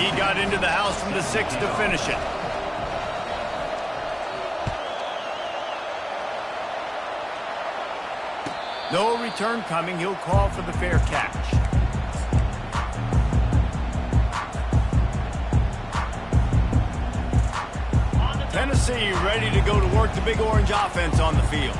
He got into the house from the 6 to finish it. No return coming. He'll call for the fair catch. Tennessee ready to go to work the Big Orange offense on the field.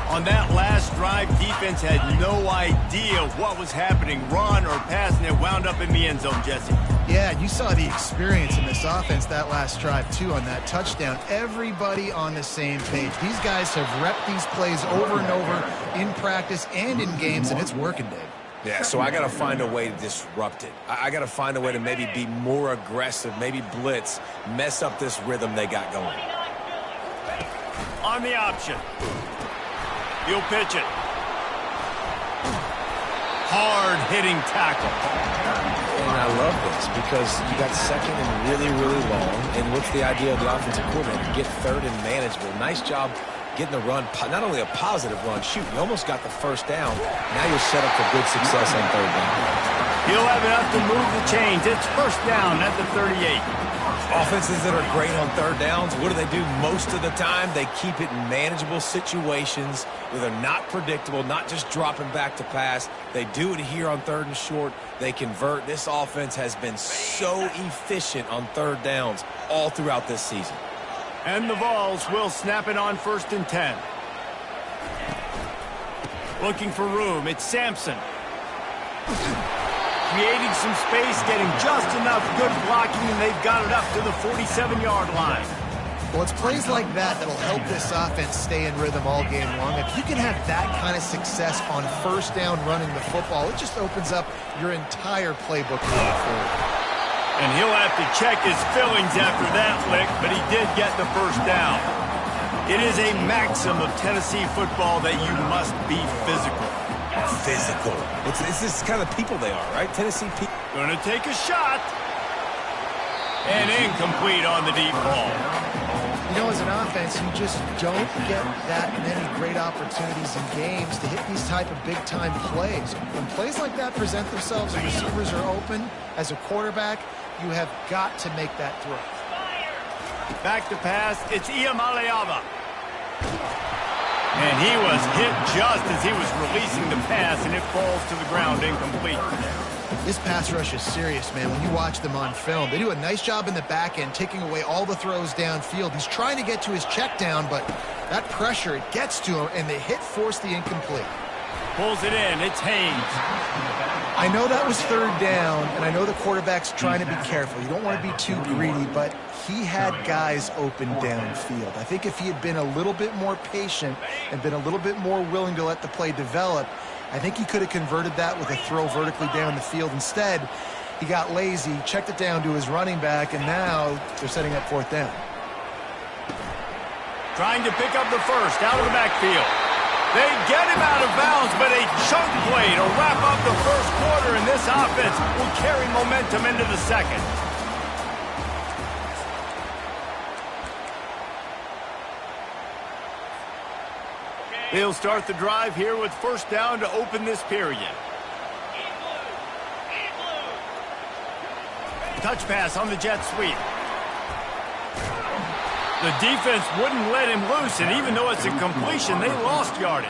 On that last drive, defense had no idea what was happening, run or pass, and it wound up in the end zone, Jesse. Yeah, you saw the experience in this offense that last drive, too, on that touchdown. Everybody on the same page. These guys have repped these plays over and over in practice and in games, and it's working, Dave. Yeah, so I got to find a way to disrupt it. I got to find a way to maybe be more aggressive, maybe blitz, mess up this rhythm they got going. On the option. He'll pitch it. Hard-hitting tackle. And I love this because you got second and really, really long. And what's the idea of the offensive coordinator? Get third and manageable. Nice job getting the run, not only a positive run, shoot, you almost got the first down. Now you're set up for good success on third down. He'll have enough to move the chains. It's first down at the 38. Offenses that are great on third downs, what do? Most of the time, they keep it in manageable situations where they're not predictable, not just dropping back to pass. They do it here on third and short. They convert. This offense has been so efficient on third downs all throughout this season. And the Vols will snap it on 1st and 10. Looking for room. It's Sampson. Creating some space, getting just enough good blocking, and they've got it up to the 47-yard line. Well, it's plays like that that'll help this offense stay in rhythm all game long. If you can have that kind of success on first down running the football, it just opens up your entire playbook moving forward. And he'll have to check his fillings after that lick, but he did get the first down. It is a maxim of Tennessee football that you must be physical. Physical. It's this kind of people they are, right? Tennessee people. Going to take a shot. And incomplete on the deep ball. You know, as an offense, you just don't get that many great opportunities in games to hit these type of big-time plays. When plays like that present themselves and receivers are open, as a quarterback, you have got to make that throw. Back to pass. It's Iamaleava. And he was hit just as he was releasing the pass, and it falls to the ground incomplete. This pass rush is serious, man. When you watch them on film, they do a nice job in the back end, taking away all the throws downfield. He's trying to get to his check down, but that pressure, it gets to him, and the hit forced the incomplete. Pulls it in. It's Haynes. I know that was third down, and I know the quarterback's trying to be careful. You don't want to be too greedy, but he had guys open downfield. I think if he had been a little bit more patient and been a little bit more willing to let the play develop, I think he could have converted that with a throw vertically down the field. Instead, he got lazy, checked it down to his running back, and now they're setting up fourth down. Trying to pick up the first out of the backfield. They get him out of bounds, but a chunk play to wrap up the first quarter, and this offense will carry momentum into the second. They'll start the drive here with first down to open this period. Touch pass on the jet sweep. The defense wouldn't let him loose, and even though it's a completion, they lost yardage.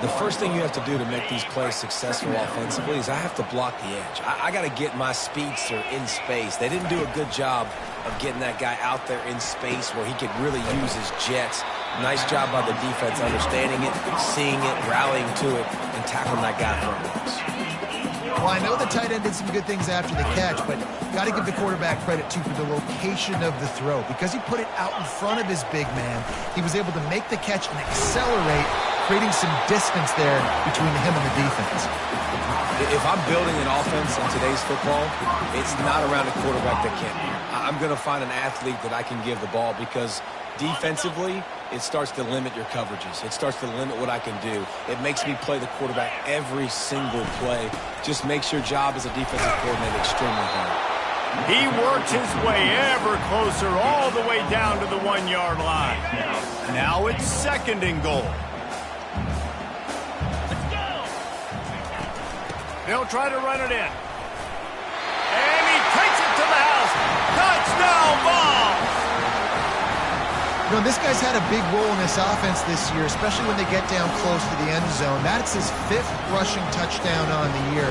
The first thing you have to do to make these plays successful offensively is I have to block the edge. I got to get my speedster in space. They didn't do a good job of getting that guy out there in space where he could really use his jets. Nice job by the defense understanding it, seeing it, rallying to it, and tackling that guy for a loss. Well, I know the tight end did some good things after the catch, but got to give the quarterback credit, too, for the location of the throw. Because he put it out in front of his big man, he was able to make the catch and accelerate, creating some distance there between him and the defense. If I'm building an offense in today's football, it's not around a quarterback that can't be. I'm going to find an athlete that I can give the ball because defensively, it starts to limit your coverages. It starts to limit what I can do. It makes me play the quarterback every single play. Just makes your job as a defensive coordinator extremely hard. He works his way ever closer all the way down to the 1-yard line. Now it's second and goal. They'll try to run it in. And he takes it to the You know, this guy's had a big role in this offense this year, especially when they get down close to the end zone. That's his 5th rushing touchdown on the year.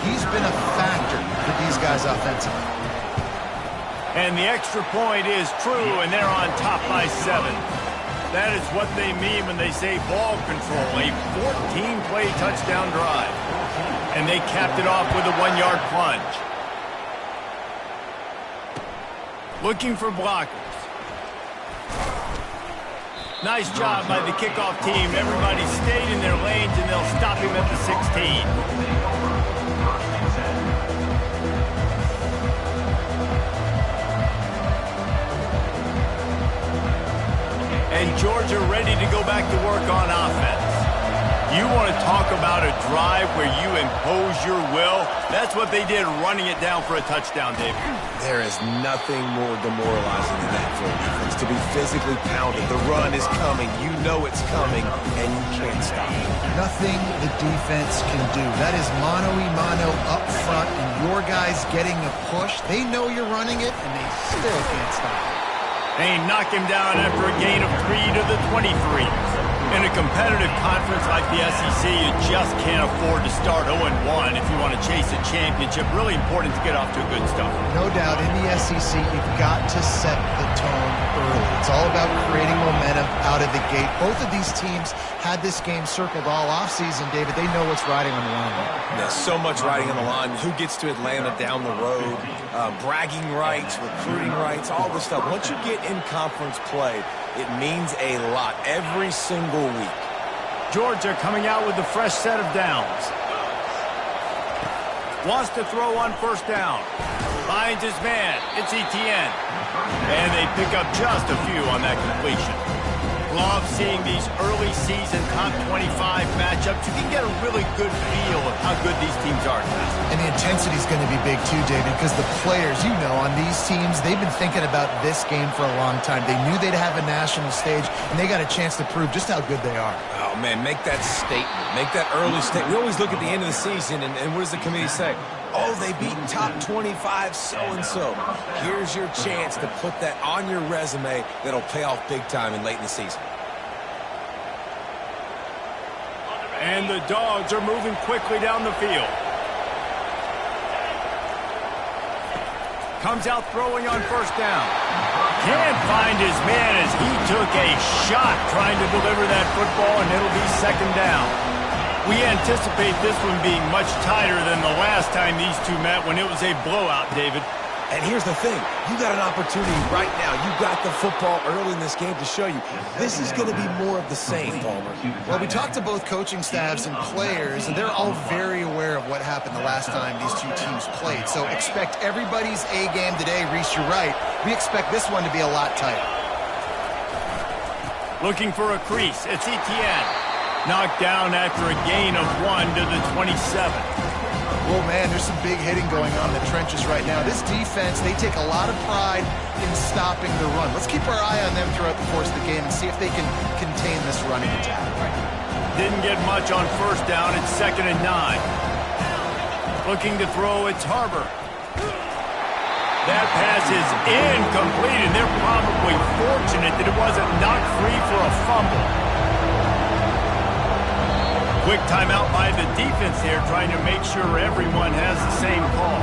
He's been a factor for these guys offensively. And the extra point is true, and they're on top by 7. That is what they mean when they say ball control, a 14-play touchdown drive. And they capped it off with a 1-yard plunge. Looking for blockers. Nice job by the kickoff team. Everybody stayed in their lanes, and they'll stop him at the 16. And Georgia ready to go back to work on offense. You want to talk about a drive where you impose your will? That's what they did, running it down for a touchdown, David. There is nothing more demoralizing than that for a defense, to be physically pounded. The run is coming. You know it's coming, and you can't stop it. Nothing the defense can do. That is mano-a-mano up front, and your guys getting a push. They know you're running it, and they still can't stop it. They knock him down after a gain of 3 to the 23. In a competitive conference like the SEC, you just can't afford to start 0-1 if you want to chase a championship. Really important to get off to a good start. No doubt, in the SEC, you've got to set the tone early. It's all about creating momentum out of the gate. Both of these teams had this game circled all offseason, David. They know what's riding on the line. There's so much riding on the line. Who gets to Atlanta down the road? Bragging rights, recruiting rights, all this stuff. Once you get in conference play, it means a lot every single week. Georgia coming out with a fresh set of downs. Wants to throw on first down. Finds his man. It's Etienne. And they pick up just a few on that completion. Love seeing these early season top 25 matchups. You can get a really good feel of how good these teams are now. And the intensity is going to be big too, David, because the players, you know, on these teams, they've been thinking about this game for a long time. They knew they'd have a national stage, and they got a chance to prove just how good they are. Oh, man, make that statement. Make that early statement. We always look at the end of the season, and what does the committee say? Oh, they beat top 25 so-and-so. Here's your chance to put that on your resume that'll pay off big time and late in the season. And the Dogs are moving quickly down the field. Comes out throwing on first down. Can't find his man as he took a shot trying to deliver that football, and it'll be second down. We anticipate this one being much tighter than the last time these two met when it was a blowout, David. And here's the thing. You got an opportunity right now. You got the football early in this game to show you. This is going to be more of the same, Palmer. Well, we talked to both coaching staffs and players, and they're all very aware of what happened the last time these two teams played. So expect everybody's A game today. Reese, you're right. We expect this one to be a lot tighter. Looking for a crease. It's Etienne. Knocked down after a gain of 1 to the 27. Oh, man, there's some big hitting going on in the trenches right now. This defense, they take a lot of pride in stopping the run. Let's keep our eye on them throughout the course of the game and see if they can contain this running attack. Didn't get much on first down. It's 2nd and 9. Looking to throw, it's Harbor. That pass is incomplete, and they're probably fortunate that it wasn't knocked free for a fumble. Quick timeout by the defense there, trying to make sure everyone has the same call.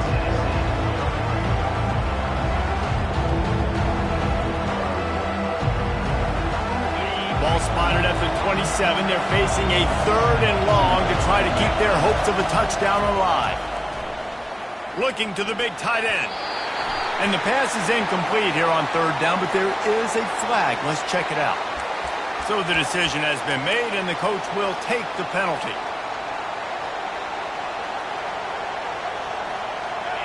Ball spotted at the 27. They're facing a 3rd and long to try to keep their hopes of a touchdown alive. Looking to the big tight end. And the pass is incomplete here on 3rd down, but there is a flag. Let's check it out. So the decision has been made, and the coach will take the penalty.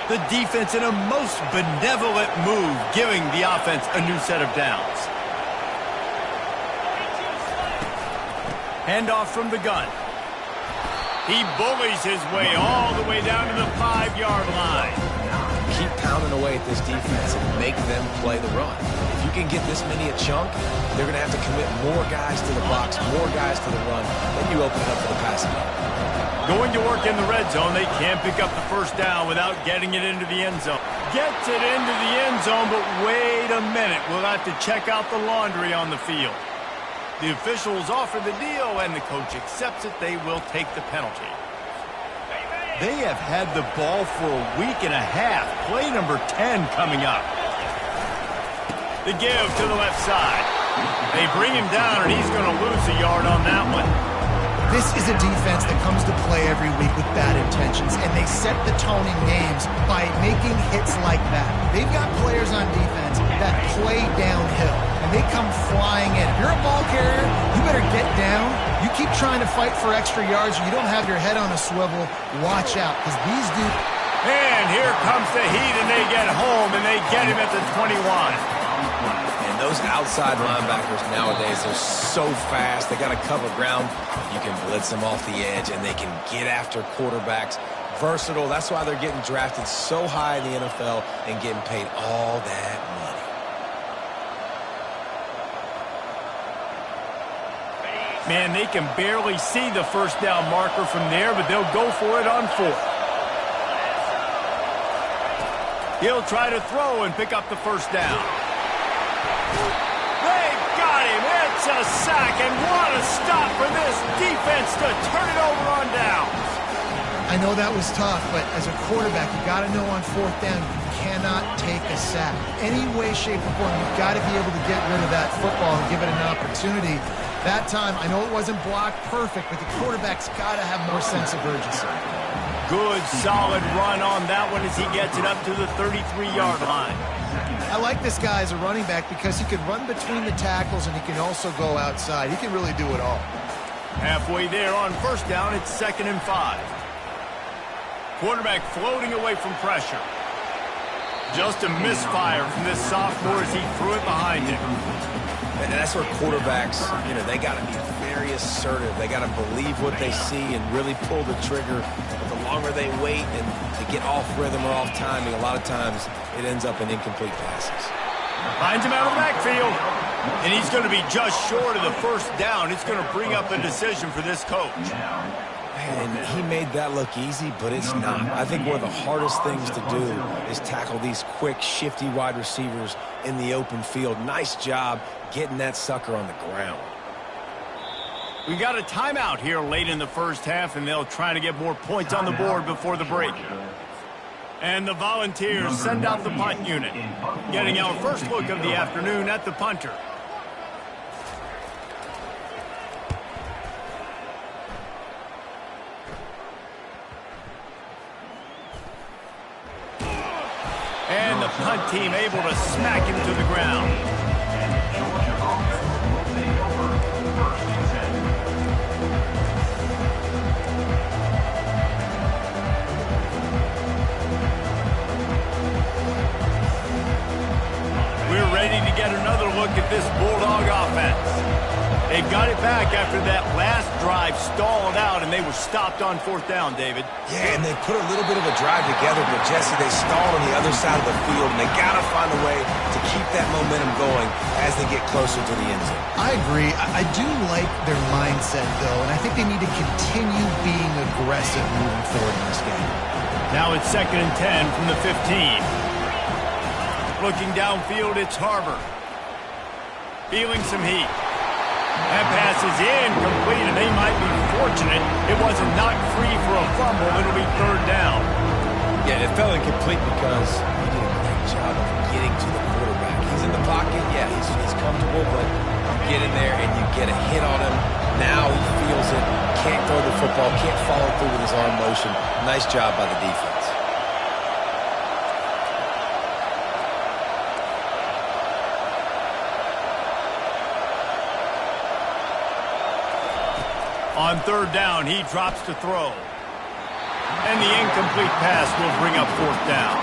The defense in a most benevolent move, giving the offense a new set of downs. Handoff from the gun. He bullies his way all the way down to the 5-yard line. Keep pounding away at this defense and make them play the run. If you can get this many a chunk, they're going to have to commit more guys to the box, more guys to the run. Then you open it up for the passing game. Going to work in the red zone. They can't pick up the first down without getting it into the end zone. Gets it into the end zone, but wait a minute. We'll have to check out the laundry on the field. The officials offer the deal, and the coach accepts it. They will take the penalty. They have had the ball for a week and a half. Play number 10 coming up. The give to the left side. They bring him down, and he's going to lose a yard on that one. This is a defense that comes to play every week with bad intentions, and they set the tone in games by making hits like that. They've got players on defense that play downhill, and they come flying in. If you're a ball carrier, you better get down. You keep trying to fight for extra yards, or you don't have your head on a swivel. Watch out, because these dudes... And here comes the heat, and they get home, and they get him at the 21. And those outside linebackers nowadays are so fast. They got to cover ground. You can blitz them off the edge, and they can get after quarterbacks. Versatile. That's why they're getting drafted so high in the NFL and getting paid all that money. Man, they can barely see the first down marker from there, but they'll go for it on fourth. He'll try to throw and pick up the first down. They've got him. It's a sack, and what a stop for this defense to turn it over on downs. I know that was tough, but as a quarterback, you got to know on fourth down, you cannot take a sack. Any way, shape, or form, you've got to be able to get rid of that football and give it an opportunity. That time, I know it wasn't blocked perfect, but the quarterback's got to have more sense of urgency. Good, solid run on that one as he gets it up to the 33-yard line. I like this guy as a running back because he can run between the tackles and he can also go outside. He can really do it all. Halfway there on first down, it's 2nd and 5. Quarterback floating away from pressure. Just a misfire from this sophomore as he threw it behind him. And that's where quarterbacks, they got to be very assertive. They got to believe what they see and really pull the trigger. But the longer they wait and they get off rhythm or off timing, a lot of times it ends up in incomplete passes. Finds him out of the backfield. And he's going to be just short of the first down. It's going to bring up a decision for this coach. And he made that look easy, but it's not. I think one of the hardest things to do is tackle these quick, shifty wide receivers in the open field. Nice job getting that sucker on the ground. We got a timeout here late in the first half, and they'll try to get more points on the board before the break. And the Volunteers send out the punt unit, getting our first look of the afternoon at the punter. And the punt team able to smack him to the ground. We're ready to get another look at this Bulldog offense. They got it back after that last drive stalled out, and they were stopped on fourth down, David. Yeah, and they put a little bit of a drive together, but Jesse, they stalled on the other side of the field, and they got to find a way to keep that momentum going as they get closer to the end zone. I agree. I do like their mindset, though, and I think they need to continue being aggressive moving forward in this game. Now it's 2nd and 10 from the 15. Looking downfield, it's Harbor. Feeling some heat. That pass is incomplete, and they might be fortunate it wasn't knocked free for a fumble. It'll be 3rd down. Yeah, it fell incomplete because he did a great job of getting to the quarterback. He's in the pocket. Yeah, he's comfortable, but you get in there and you get a hit on him. Now he feels it. Can't throw the football. Can't follow through with his arm motion. Nice job by the defense. On 3rd down, he drops to throw. And the incomplete pass will bring up 4th down.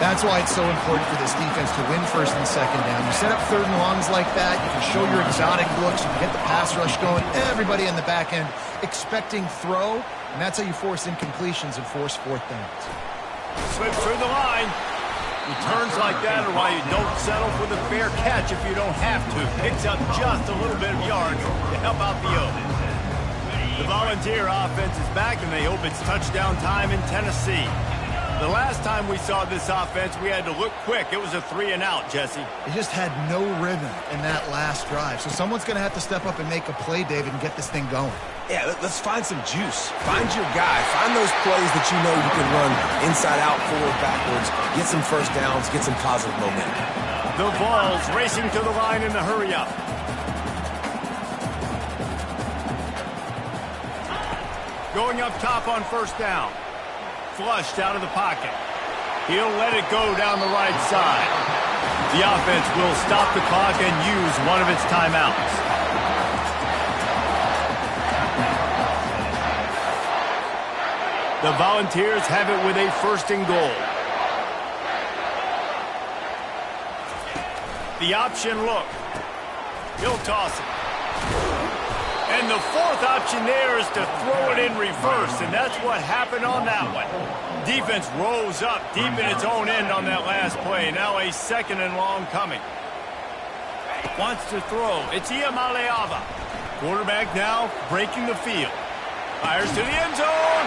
That's why it's so important for this defense to win 1st and 2nd down. You set up 3rd and longs like that, you can show your exotic looks, you can get the pass rush going, everybody in the back end expecting throw, and that's how you force incompletions and force 4th downs. Slips through the line. Returns like that are why you don't settle for the fair catch if you don't have to. Picks up just a little bit of yards to help out the O. The Volunteer offense is back, and they hope it's touchdown time in Tennessee. The last time we saw this offense, we had to look quick. It was a 3-and-out, Jesse. They just had no rhythm in that last drive. So someone's going to have to step up and make a play, David, and get this thing going. Yeah, let's find some juice. Find your guy. Find those plays that you know you can run inside out, forward, backwards. Get some first downs. Get some positive momentum. The Vols racing to the line in the hurry-up. Going up top on first down. Flushed out of the pocket. He'll let it go down the right side. The offense will stop the clock and use one of its timeouts. The Volunteers have it with a 1st and goal. The option look. He'll toss it. And the 4th option there is to throw it in reverse, and that's what happened on that one. Defense rose up deep in its own end on that last play. Now a 2nd and long coming. Wants to throw. It's Iamaleava. Quarterback now breaking the field. Fires to the end zone.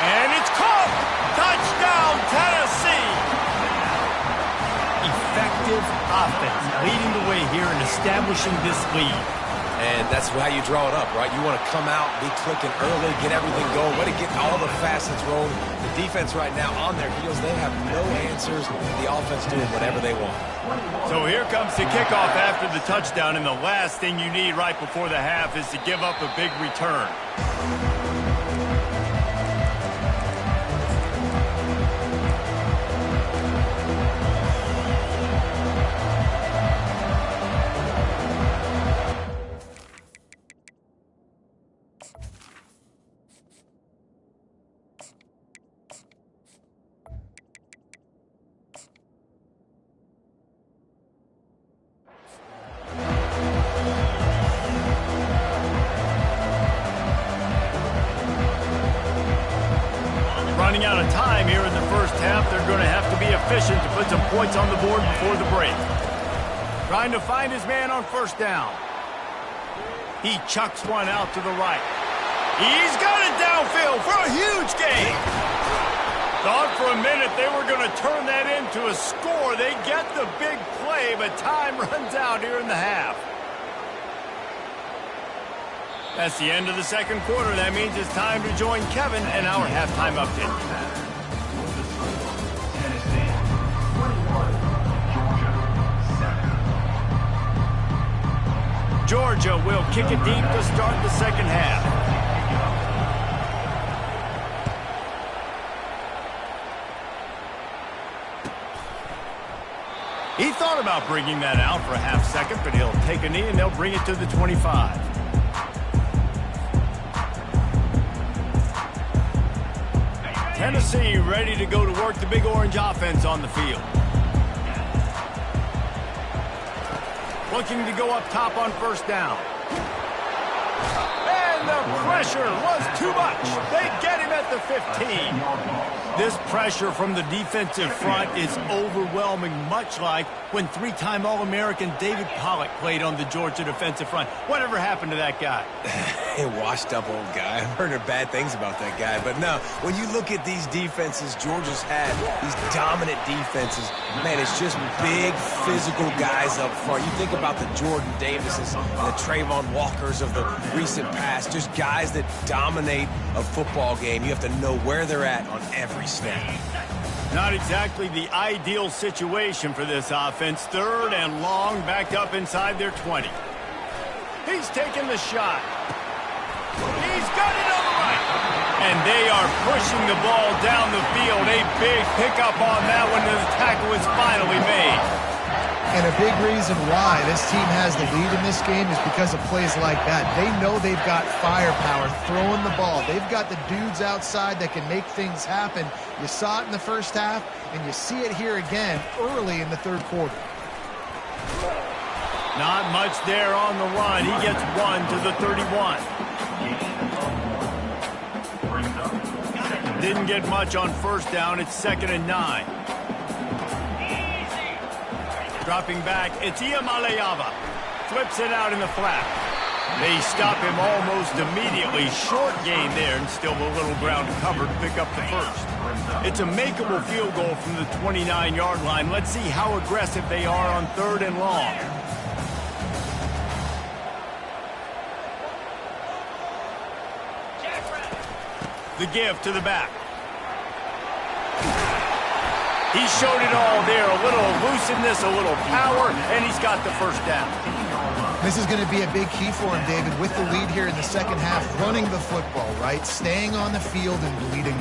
And it's caught. Touchdown, Tennessee. Effective offense leading the way here and establishing this lead. And that's how you draw it up, right? You want to come out, be clicking early, get everything going, let it get all the facets rolling. The defense right now on their heels, they have no answers. The offense doing whatever they want. So here comes the kickoff after the touchdown, and the last thing you need right before the half is to give up a big return. Running out of time here in the first half. They're going to have to be efficient to put some points on the board before the break. Trying to find his man on first down. He chucks one out to the right. He's got it downfield for a huge gain. Thought for a minute they were going to turn that into a score. They get the big play, but time runs out here in the half. That's the end of the second quarter. That means it's time to join Kevin in our halftime update. Tennessee, 21, Georgia, 7. Georgia will kick it deep to start the second half. He thought about bringing that out for a half second, but he'll take a knee and they'll bring it to the 25. Tennessee ready to go to work the Big Orange offense on the field. Looking to go up top on first down. And the pressure was too much. They get him at the 15. This pressure from the defensive front is overwhelming, much like when 3-time All-American David Pollock played on the Georgia defensive front. Whatever happened to that guy? A washed-up old guy. I've heard bad things about that guy. But no, when you look at these defenses Georgia's had, these dominant defenses, man, it's just big, physical guys up front. You think about the Jordan Davises and the Trayvon Walkers of the recent past, just guys that dominate a football game. You have to know where they're at on every snap. Not exactly the ideal situation for this offense. 3rd and long, backed up inside their 20. He's taking the shot. He's got it on the right. And they are pushing the ball down the field. A big pickup on that one. The tackle is finally made. And a big reason why this team has the lead in this game is because of plays like that. They know they've got firepower throwing the ball. They've got the dudes outside that can make things happen. You saw it in the first half, and you see it here again early in the 3rd quarter. Not much there on the run. He gets 1 to the 31. Didn't get much on first down. It's 2nd and 9. Dropping back, it's Iamaleava. Flips it out in the flat. They stop him almost immediately. Short gain there, and still a little ground cover to pick up the first. It's a makeable field goal from the 29-yard line. Let's see how aggressive they are on 3rd and long. The give to the back. He showed it all there. A little elusiveness, a little power, and he's got the first down. This is going to be a big key for him, David, with the lead here in the second half, running the football, right? Staying on the field and bleeding